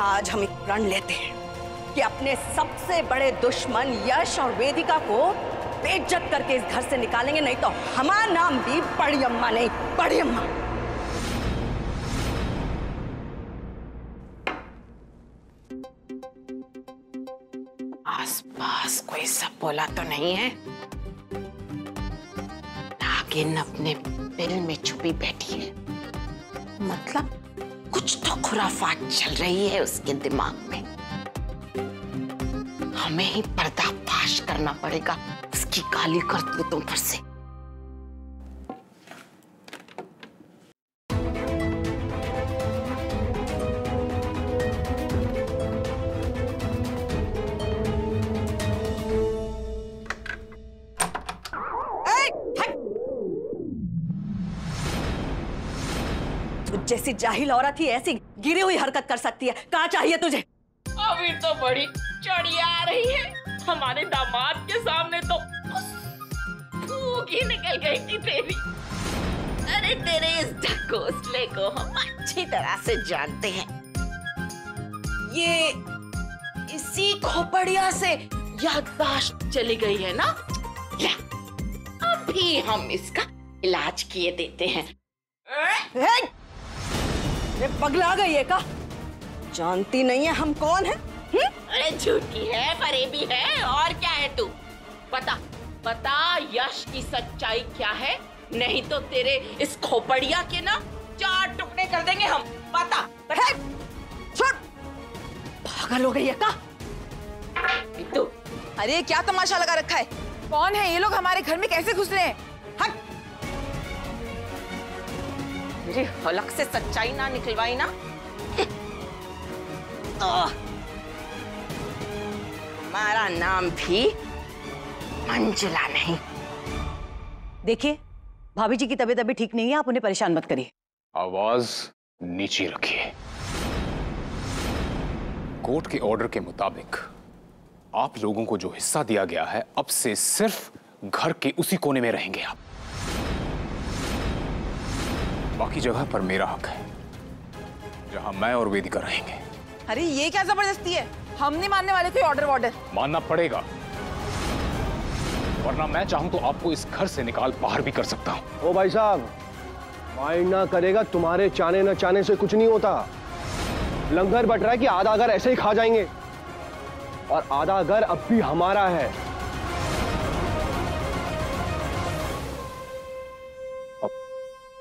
आज हम एक प्रण लेते हैं कि अपने सबसे बड़े दुश्मन यश और वेदिका को बेइज्जत करके इस घर से निकालेंगे, नहीं तो हमारा नाम भी बड़ी अम्मा नहीं, बड़ी अम्मा। आसपास कोई सब बोला तो नहीं है? नागिन अपने बिल में छुपी बैठी है, मतलब कुछ तो खुराफात चल रही है उसके दिमाग में। हमें ही पर्दाफाश करना पड़ेगा उसकी काली करतूतों पर से। जैसी जाहिल औरत ही ऐसी गिरी हुई हरकत कर सकती है। कहाँ चाहिए तुझे? अभी तो बड़ी चढ़िया आ रही है, हमारे दामाद के सामने तो फूंक ही निकल गई थी तेरी। अरे तेरे इस ढकोसले को हम अच्छी तरह से जानते हैं। ये इसी खोपड़िया से याददाश्त चली गई है ना? या अभी हम इसका इलाज किए देते हैं। ये पगला गई है का? जानती नहीं है हम कौन हैं? अरे झूठी है, फरेबी है, और क्या है तू? बता बता यश की सच्चाई क्या है, नहीं तो तेरे इस खोपड़िया के ना 4 टुकड़े कर देंगे हम। बता बता। छोड़, पागल हो गई है का? तू अरे क्या तमाशा लगा रखा है? कौन है ये लोग? हमारे घर में कैसे घुस रहे हैं? हट! मेरी हलक से सच्चाई ना निकलवाई ना तो हमारा नाम भी मंजुला नहीं। देखिए, भाभी जी की तबीयत अभी ठीक नहीं है, आप उन्हें परेशान मत करिए। आवाज नीचे रखिए। कोर्ट के ऑर्डर के मुताबिक आप लोगों को जो हिस्सा दिया गया है, अब से सिर्फ घर के उसी कोने में रहेंगे आप। बाकी जगह पर मेरा हक है, जहां मैं और वेदिका रहेंगे। अरे ये क्या जबरदस्ती है? हम नहीं मानने वाले कोई ऑर्डर। मानना पड़ेगा, वरना मैं चाहूं तो आपको इस घर से निकाल बाहर भी कर सकता हूं। ओ भाई साहब, माइंड ना करेगा, तुम्हारे चाहने न चाहने से कुछ नहीं होता। लंगर बट रहा है कि आधा घर ऐसे ही खा जाएंगे, और आधा घर अब भी हमारा है।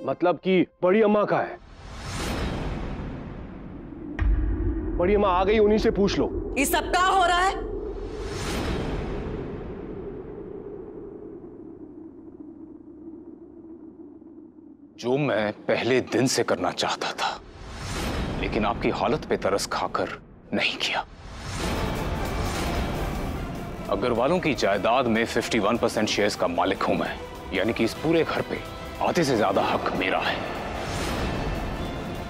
मतलब कि बड़ी अम्मा का है। बड़ी अम्मा आ गई, उन्हीं से पूछ लो। ये सब क्या हो रहा है? जो मैं पहले दिन से करना चाहता था, लेकिन आपकी हालत पे तरस खाकर नहीं किया। अग्रवालों की जायदाद में 51% शेयर्स का मालिक हूं मैं, यानी कि इस पूरे घर पे आधे से ज्यादा हक मेरा है।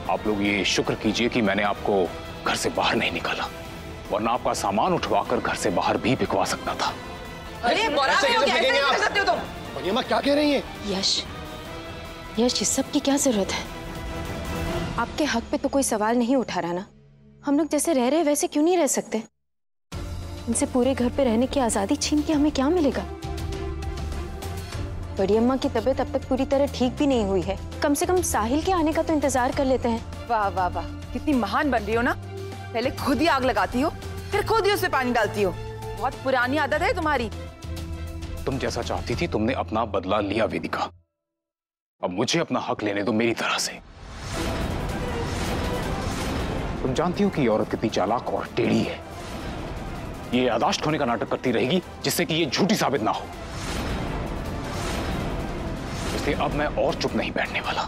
आप लोग ये शुक्र कीजिए कि मैंने आपको घर से बाहर नहीं निकाला, वरना आपका सामान उठवाकर घर से बाहर भी बिकवा सकता था। अरे बड़ी अम्मा क्या कह रही हैं? यश, ये सब की क्या जरूरत है? आपके हक पे तो कोई सवाल नहीं उठा रहा ना। हम लोग जैसे रह रहे वैसे क्यों नहीं रह सकते? इनसे पूरे घर पे रहने की आजादी छीन के हमें क्या मिलेगा? बड़ी अम्मा की तबीयत अब तक पूरी तरह ठीक भी नहीं हुई है, कम से कम साहिल के आने का तो इंतजार कर लेते हैं। वाह वाह वाह, कितनी महान बन रही हो ना। पहले खुद ही आग लगाती हो, फिर खुद ही उसमें पानी डालती हो। बहुत पुरानी आदत है तुम्हारी। तुम जैसा चाहती थी तुमने अपना बदला लिया वेदिका, अब मुझे अपना हक लेने दो मेरी तरह से। तुम जानती हो कि ये औरत कितनी चालाक और टेढ़ी है। ये याददाश्त खोने का नाटक करती रहेगी जिससे कि ये झूठी साबित ना हो। इसलिए अब मैं और चुप नहीं बैठने वाला।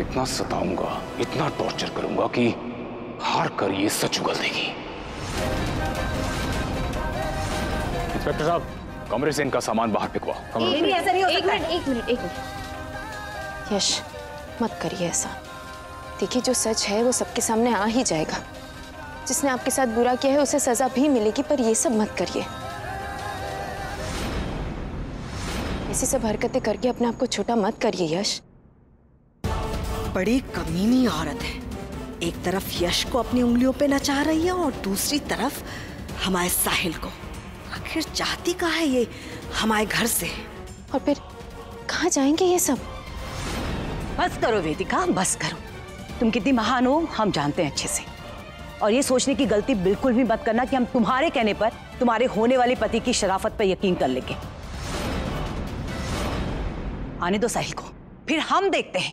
इतना सताऊंगा, इतना टॉर्चर करूंगा कि हार कर ये सच उगल देगी। इंस्पेक्टर साहब, कमरे से इनका सामान बाहर फेंकवाओ। ऐसा नहीं हो सकता। एक मिनट। यश, मत करिए ऐसा। देखिए, जो सच है वो सबके सामने आ ही जाएगा। जिसने आपके साथ बुरा किया है उसे सजा भी मिलेगी, पर ये सब मत करिए। ऐसी सब हरकतें करके अपने आप को छोटा मत करिए यश। बड़ी कमीनी औरत है, एक तरफ यश को अपनी उंगलियों पे नचा रही है और दूसरी तरफ हमारे साहिल को। आखिर चाहती कहाँ है ये हमारे घर से? और फिर कहाँ जाएंगे ये सब? बस करो वेदिका, बस करो। तुम कितनी महान हो हम जानते हैं अच्छे से। और ये सोचने की गलती बिल्कुल भी मत करना कि हम तुम्हारे कहने पर तुम्हारे होने वाले पति की शराफत पर यकीन कर लेंगे। आने दो साहिल को, फिर हम देखते हैं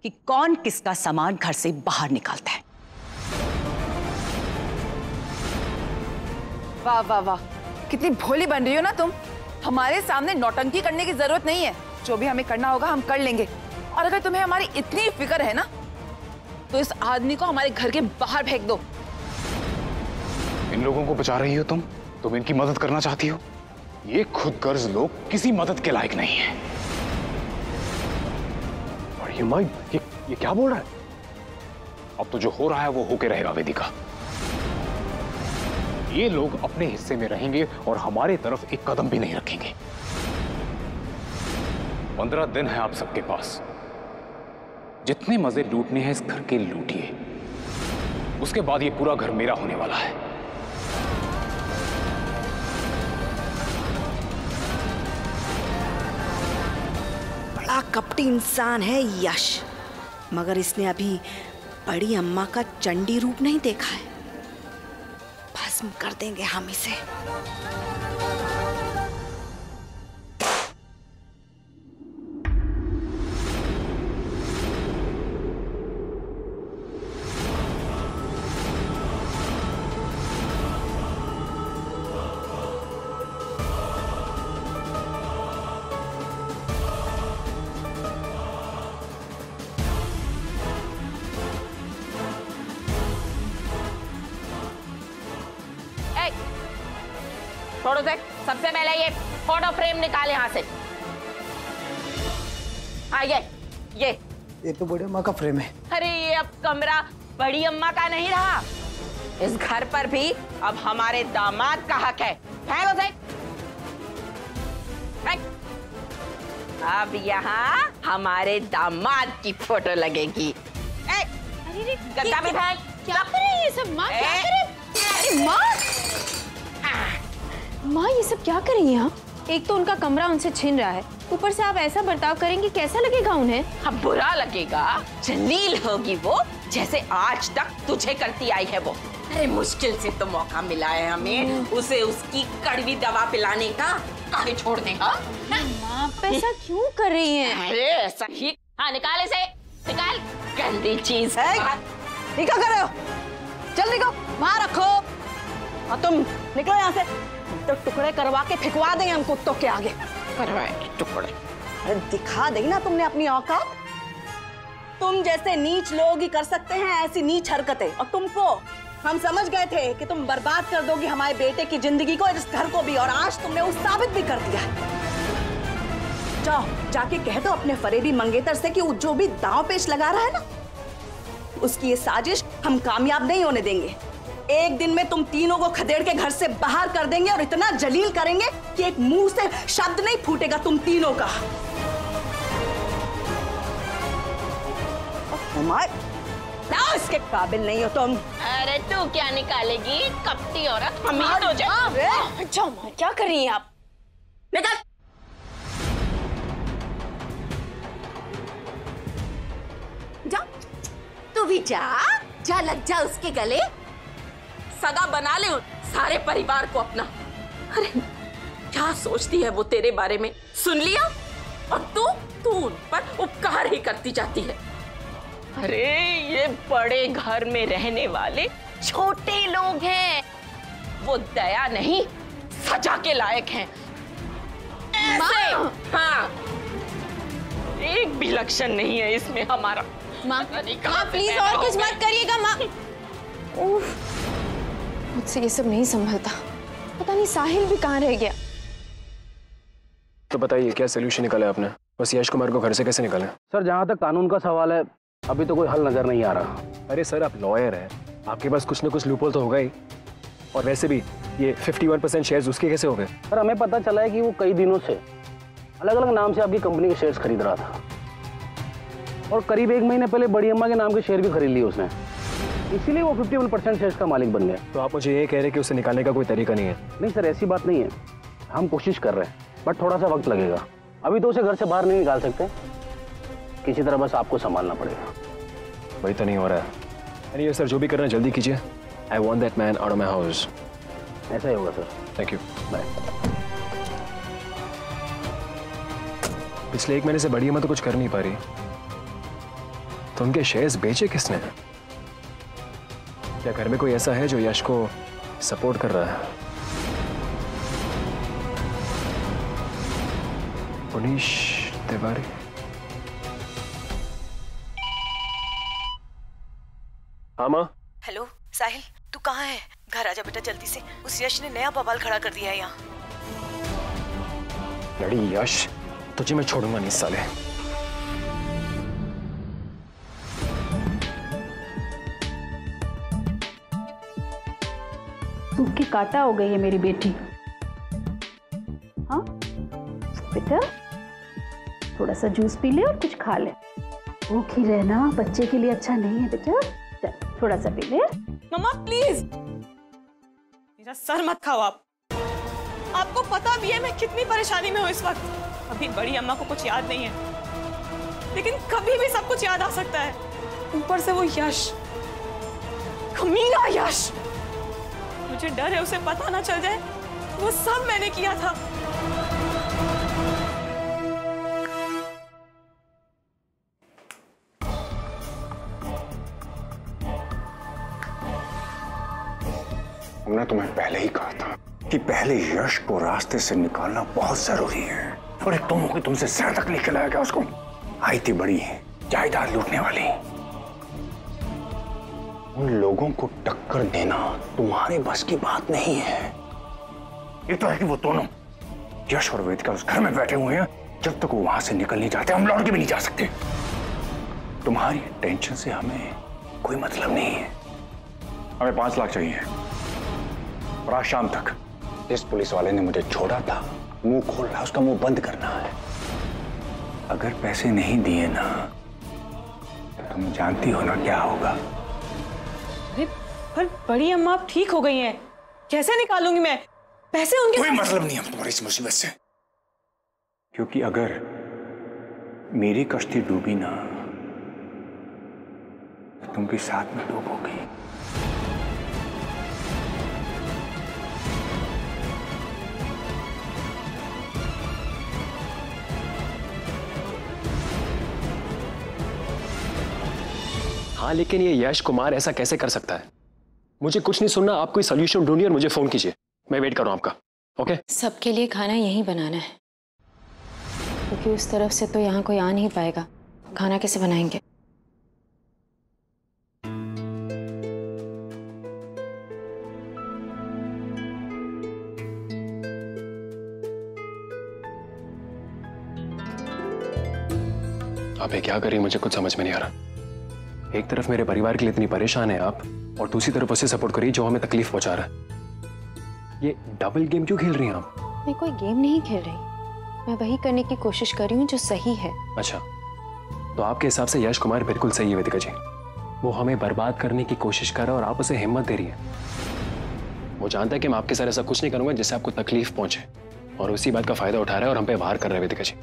कि कौन किसका सामान घर से बाहर निकालता है। वाह वाह वाह, कितनी भोली बन रही हो ना तुम। हमारे सामने नौटंकी करने की जरूरत नहीं है। जो भी हमें करना होगा हम कर लेंगे। और अगर तुम्हें हमारी इतनी फिक्र है ना तो इस आदमी को हमारे घर के बाहर फेंक दो। इन लोगों को बचा रही हो तुम इनकी मदद करना चाहती हो। ये खुदगर्ज लोग किसी मदद के लायक नहीं है। और ये क्या बोल रहा है? अब तो जो हो रहा है वो होके रहेगा वेदिका। ये लोग अपने हिस्से में रहेंगे और हमारे तरफ एक कदम भी नहीं रखेंगे। 15 दिन है आप सबके पास। जितने मजे लूटने हैं इस घर के लूटिए। उसके बाद ये पूरा घर मेरा होने वाला है। बड़ा कपटी इंसान है यश, मगर इसने अभी बड़ी अम्मा का चंडी रूप नहीं देखा है। भस्म कर देंगे हम इसे। छोड़ो देख, सबसे पहले ये फोटो फ्रेम निकाल यहाँ से। हाँ ये तो बड़ी अम्मा का फ्रेम है। अरे ये अब कमरा बड़ी अम्मा का नहीं रहा। इस घर पर भी अब हमारे दामाद का हक है। फेंक उसे। फेंक। अब यहाँ हमारे दामाद की फोटो लगेगी। गद्दा में फेंक। क्या कर रही है ये सब माँ? क्या कर रही है? माँ ये सब क्या कर रही है? एक तो उनका कमरा उनसे छीन रहा है, ऊपर से आप ऐसा बर्ताव करेंगे, कैसा लगेगा उन्हें? अब बुरा लगेगा। जलील होगी वो, जैसे आज तक तुझे करती आई है वो। अरे मुश्किल से तो मौका मिला है हमें उसे उसकी कड़वी दवा पिलाने का। काहे छोड़ देगा? माँ पैसा क्यों कर रही हैं? अरे ऐसा ही। हाँ निकाल इसे, निकाल। गंदी चीज है। ये क्या कर रहे हो? चल निकलो, वहां रखो। और तुम निकलो यहाँ से, तो टुकड़े करवा के फेंकवा देंगे हम कुत्तों के आगे। करवाए टुकड़े। अरे दिखा देगी ना तुमने अपनी औकात। तुम जैसे नीच लोग ही कर सकते हैं ऐसी नीच हरकतें। और तुमको हम समझ गए थे कि तुम बर्बाद कर दोगी हमारे बेटे की जिंदगी को, इस घर को भी, और आज तुमने वो साबित भी कर दिया। जाओ जाके कह दो अपने फरेबी मंगेतर से कि वो जो भी दांव पेच लगा रहा है ना, उसकी ये साजिश हम कामयाब नहीं होने देंगे। एक दिन में तुम तीनों को खदेड़ के घर से बाहर कर देंगे और इतना जलील करेंगे कि एक मुंह से शब्द नहीं फूटेगा तुम तीनों का। ना इसके काबिल नहीं हो तुम। अरे तू क्या निकालेगी कपटी औरत? हम ही तो अच्छा माँ क्या कर रही हैं आप? निकल। जा तू भी जा लग जा उसके गले। सगा बना ले सारे परिवार को अपना। अरे क्या सोचती है वो तेरे बारे में? सुन लिया? और तू उन पर उपकार ही करती जाती है। अरे ये बड़े घर में रहने वाले छोटे लोग हैं, वो दया नहीं सजा के लायक हैं। ऐसे हाँ, एक भी लक्षण नहीं है इसमें हमारा। माँ प्लीज और कुछ मत करिएगा माँ। मुझसे ये सब नहीं संभलता। पता नहीं साहिल भी कहाँ रह गया। तो बताइए क्या सोल्यूशन निकाले आपने? बस यश कुमार को घर से कैसे निकालें? सर जहाँ तक कानून का सवाल है अभी तो कोई हल नजर नहीं आ रहा। अरे सर आप लॉयर हैं, आपके पास कुछ ना कुछ लूपहोल तो होगा ही। और वैसे भी ये 51% शेयर्स उसके कैसे हो गए? सर हमें पता चला है कि वो कई दिनों से अलग अलग नाम से आपकी कंपनी के शेयर्स खरीद रहा था और करीब 1 महीने पहले बड़ी अम्मा के नाम के शेयर भी खरीद लिए उसने। इसीलिए वो 51% शेयर्स का मालिक बन गया। तो आप मुझे ये कह रहे हैं कि उसे निकालने का कोई तरीका नहीं है? नहीं सर, ऐसी बात नहीं है, हम कोशिश कर रहे हैं, बट थोड़ा सा वक्त लगेगा। अभी तो उसे घर से बाहर नहीं निकाल सकते, किसी तरह बस आपको संभालना पड़ेगा। वही तो नहीं हो रहा है। यानी सर जो भी करना जल्दी कीजिए। I want that man out of my house. ऐसा ही होगा सर। Thank you. बाय। पिछले 1 महीने से बड़ी अम्मा तो कुछ कर नहीं पा रही, तो उनके शेयर्स बेचे किसने? क्या घर में कोई ऐसा है जो यश को सपोर्ट कर रहा है? पुनीश तिवारी। हाँ माँ। हेलो साहिल, तू कहाँ है? घर आजा बेटा जल्दी से। उस यश ने नया बवाल खड़ा कर दिया है यहाँ। लड़ी यश, तुझे मैं छोड़ूंगा नहीं साले। सूख के काटा हो गई है मेरी बेटी। हाँ बेटा, थोड़ा सा जूस पी ले और कुछ खा ले। भूखी रहना बच्चे के लिए अच्छा नहीं है बेटा। चल थोड़ा सा पी ले। मम्मा प्लीज, मेरा सर मत खाओ आप। आपको पता भी है मैं कितनी परेशानी में हूँ इस वक्त। अभी बड़ी अम्मा को कुछ याद नहीं है, लेकिन कभी भी सब कुछ याद आ सकता है। ऊपर से वो यश, कमीना यश। मुझे डर है उसे पता ना चल जाए वो सब मैंने किया था। हमने तुम्हें पहले ही कहा था कि पहले यश को रास्ते से निकालना बहुत जरूरी है। और एक तुम हो कि तुमसे सर तक लेके लाया गया उसको। आई थी बड़ी जायदाद लूटने वाली। उन लोगों को टक्कर देना तुम्हारे बस की बात नहीं है। ये तो है कि वो दोनों यश और वेदिका उस घर में बैठे हुए हैं। जब तक वो वहां से निकल नहीं जाते हम लौट के भी नहीं जा सकते। तुम्हारी टेंशन से हमें कोई मतलब नहीं है। हमें 5 लाख चाहिए और आज शाम तक जिस पुलिस वाले ने मुझे छोड़ा था मुंह खोल रहा, उसका मुंह बंद करना है। अगर पैसे नहीं दिए ना तो तुम जानती हो ना क्या होगा। अरे पर बड़ी अम्मा आप ठीक हो गई हैं, कैसे निकालूंगी मैं पैसे उनके? कोई मतलब नहीं हम तुम्हारी इस मुसीबत से, क्योंकि अगर मेरी कश्ती डूबी ना तो तुम भी साथ में डूबोगी। हाँ लेकिन ये यश कुमार ऐसा कैसे कर सकता है? मुझे कुछ नहीं सुनना, आप कोई सोल्यूशन ढूंढिए और मुझे फोन कीजिए। मैं वेट कर रहा हूं आपका। ओके? सबके लिए खाना यहीं बनाना है, क्योंकि उस तरफ से तो यहाँ कोई आ नहीं पाएगा। खाना कैसे बनाएंगे? आप ये क्या कर रही हैं मुझे कुछ समझ में नहीं आ रहा। एक तरफ मेरे परिवार के लिए इतनी परेशान है आप, और दूसरी तरफ उसे सपोर्ट करिए जो हमें तकलीफ पहुंचा रहा है। ये डबल गेम क्यों खेल रही हैं आप? मैं कोई गेम नहीं खेल रही, मैं वही करने की कोशिश कर रही हूँ जो सही है। अच्छा, तो आपके हिसाब से यश कुमार बिल्कुल सही है वेदिका जी। वो हमें बर्बाद करने की कोशिश कर रहा है और आप उसे हिम्मत दे रही है। वो जानता है कि मैं आपके साथ ऐसा कुछ नहीं करूंगा जिससे आपको तकलीफ पहुंचे, और उसी बात का फायदा उठा रहा है और हम पे वार कर रहा है। वेदिका जी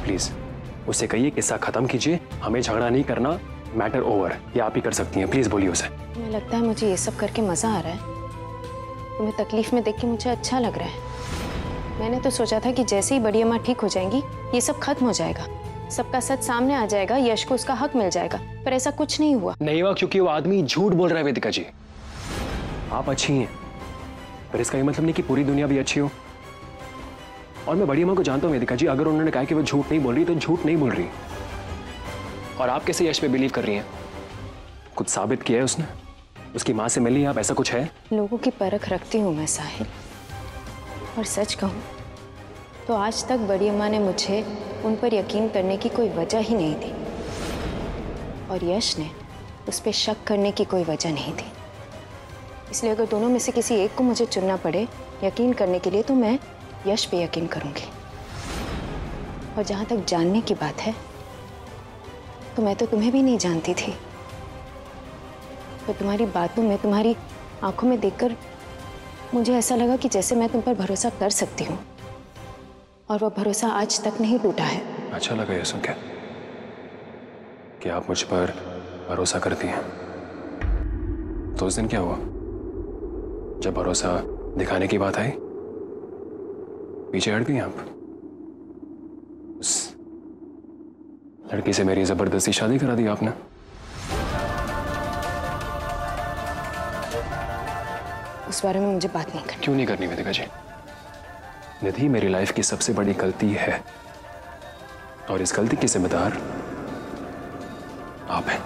प्लीज उससे कहिए किस्सा खत्म कीजिए, हमें झगड़ा नहीं करना, मैटर ओवर। ये आप ही कर सकती हैं, प्लीज बोलिए उसे। तुम्हें लगता है मुझे ये सब करके मजा आ रहा है? तुम्हें तकलीफ में देख के मुझे अच्छा लग रहा है। मैंने तो सोचा था कि जैसे ही बड़ी अम्मा ठीक हो जाएंगी ये सब खत्म हो जाएगा, सबका सच सामने आ जाएगा, यश को उसका हक मिल जाएगा, पर ऐसा कुछ नहीं हुआ। नहीं हुआ क्योंकि वो आदमी झूठ बोल रहा है वेदिका जी। आप अच्छी हैं, पर इसका ये मतलब नहीं कि पूरी दुनिया भी अच्छी हो। और मैं बड़ी अम्मा को जानता हूँ वेदिका जी, अगर उन्होंने कहा कि वो झूठ नहीं बोल रही तो झूठ नहीं बोल रही। और आप कैसे यश पे बिलीव कर रही हैं? कुछ साबित किया है उसने? उसकी माँ से मिली आप? ऐसा कुछ है? लोगों की परख रखती हूँ मैं साहिल, और सच कहूँ तो आज तक बड़ी अम्मा ने मुझे उन पर यकीन करने की कोई वजह ही नहीं दी, और यश ने उस पर शक करने की कोई वजह नहीं दी। इसलिए अगर दोनों में से किसी एक को मुझे चुनना पड़े यकीन करने के लिए तो मैं यश पे यकीन करूंगी। और जहां तक जानने की बात है तो मैं तो तुम्हें भी नहीं जानती थी, पर तुम्हारी बातों में, तुम्हारी आंखों में देखकर मुझे ऐसा लगा कि जैसे मैं तुम पर भरोसा कर सकती हूँ, और वो भरोसा आज तक नहीं टूटा है। अच्छा लगा ये सुन के कि आप मुझ पर भरोसा करती हैं। तो उस दिन क्या हुआ जब भरोसा दिखाने की बात आई? पीछे हट गई आप। उस लड़की से मेरी जबरदस्ती शादी करा दी आपने। उस बारे में मुझे बात नहीं करनी। क्यों नहीं करनी वेदिका जी? निधि मेरी लाइफ की सबसे बड़ी गलती है, और इस गलती की जिम्मेदार आप हैं।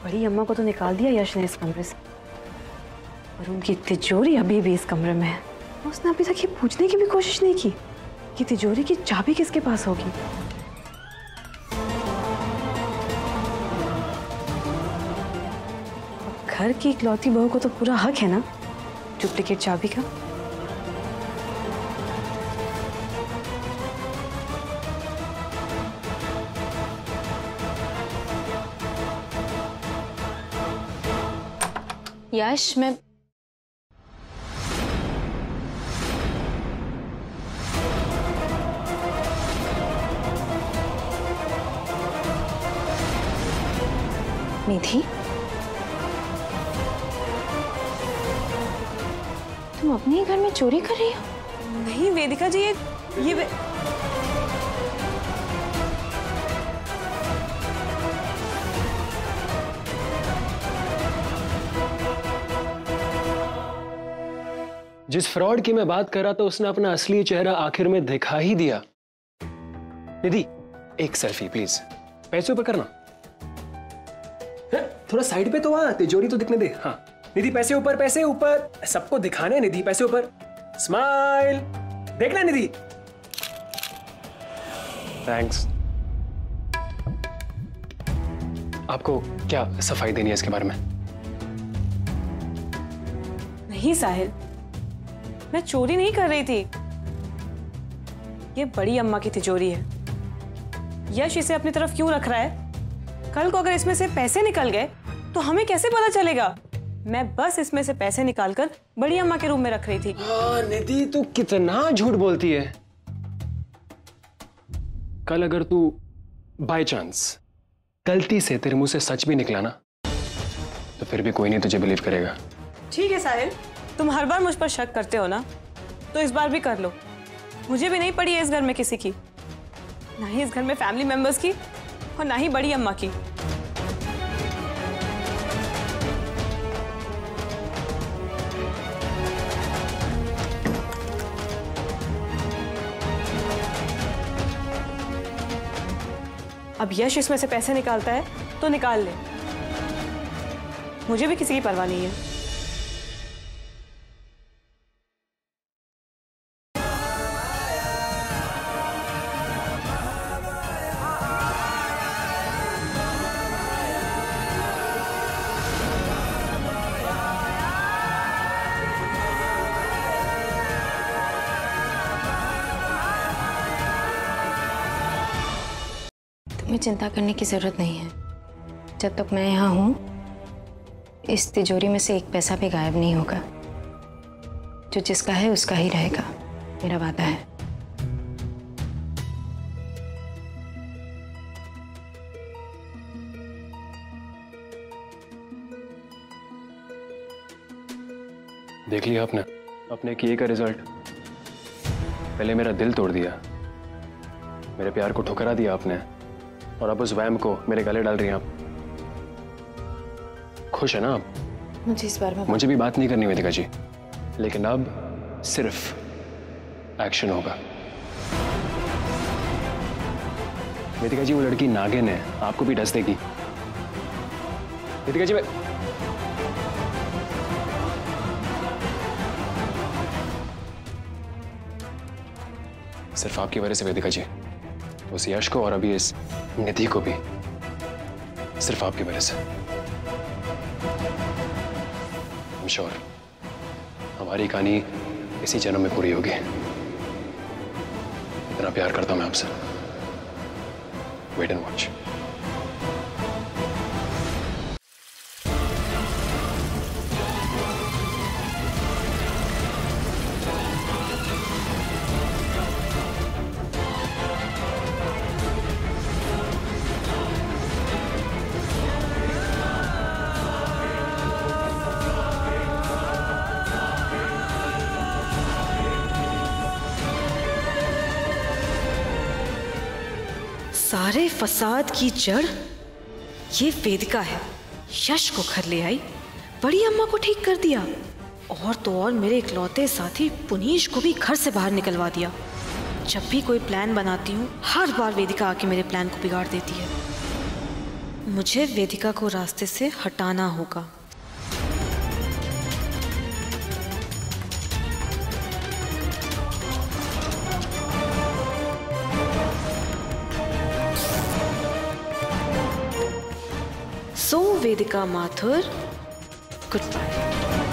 बड़ी अम्मा को तो निकाल दिया यश ने इस कमरे से, और उनकी तिजोरी अभी भी इस कमरे में है। उसने अभी तक ये पूछने की भी कोशिश नहीं की कि तिजोरी की चाबी किसके पास होगी। घर की इकलौती बहू को तो पूरा हक है ना डुप्लीकेट चाबी का। यश, मैं निधि, तुम अपने ही घर में चोरी कर रही हो? नहीं वेदिका जी, ये जिस फ्रॉड की मैं बात कर रहा था उसने अपना असली चेहरा आखिर में दिखा ही दिया। निधि, एक सेल्फी प्लीज। पैसे ऊपर करना, थोड़ा साइड पे तो आ, तिजोरी तो दिखने दे। हाँ निधि, पैसे ऊपर, पैसे ऊपर, सबको दिखाने। निधि पैसे ऊपर, स्माइल, देखना निधि। थैंक्स। आपको क्या सफाई देनी है इसके बारे में? नहीं साहिल, मैं चोरी नहीं कर रही थी। ये बड़ी अम्मा की तिजोरी है। यश इसे अपनी तरफ क्यों रख रहा है? कल को अगर इसमें से पैसे निकल गए तो हमें कैसे पता चलेगा? मैं बस इसमें से पैसे निकालकर बड़ी अम्मा के रूम में रख रही थी। निधि, तू कितना झूठ बोलती है। कल अगर तू बाय चांस गलती से तेरे मुंह से सच भी निकला ना, तो फिर भी कोई नहीं तुझे बिलीव करेगा। ठीक है साहिल, तुम हर बार मुझ पर शक करते हो ना, तो इस बार भी कर लो। मुझे भी नहीं पड़ी है इस घर में किसी की, ना ही इस घर में फैमिली मेंबर्स की, और ना ही बड़ी अम्मा की। अब यश इसमें से पैसे निकालता है तो निकाल ले, मुझे भी किसी की परवाह नहीं है। तुम्हें चिंता करने की जरूरत नहीं है। जब तक मैं यहाँ हूँ, इस तिजोरी में से एक पैसा भी गायब नहीं होगा। जो जिसका है उसका ही रहेगा, मेरा वादा है। देख लिया आपने अपने किए का रिजल्ट। पहले मेरा दिल तोड़ दिया, मेरे प्यार को ठुकरा दिया आपने, और अब उस वहम को मेरे गले डाल रही हैं आप। खुश है ना आप? मुझे इस बारे में मुझे भी बात नहीं करनी वेदिका जी, लेकिन अब सिर्फ एक्शन होगा। वेदिका जी, वो लड़की नागिन है, आपको भी डस देगी। वेदिका जी, सिर्फ आपकी वजह से वेदिका जी, उस यश को और अभी इस निधि को भी, सिर्फ आपकी वजह से। I'm sure हमारी कहानी इसी जन्म में पूरी होगी। कितना प्यार करता हूं मैं आपसे। Wait and watch. सारे फसाद की जड़ ये वेदिका है। यश को घर ले आई, बड़ी अम्मा को ठीक कर दिया, और तो और मेरे इकलौते साथी पुनीश को भी घर से बाहर निकलवा दिया। जब भी कोई प्लान बनाती हूँ हर बार वेदिका आके मेरे प्लान को बिगाड़ देती है। मुझे वेदिका को रास्ते से हटाना होगा। So, Vedika Mathur, goodbye.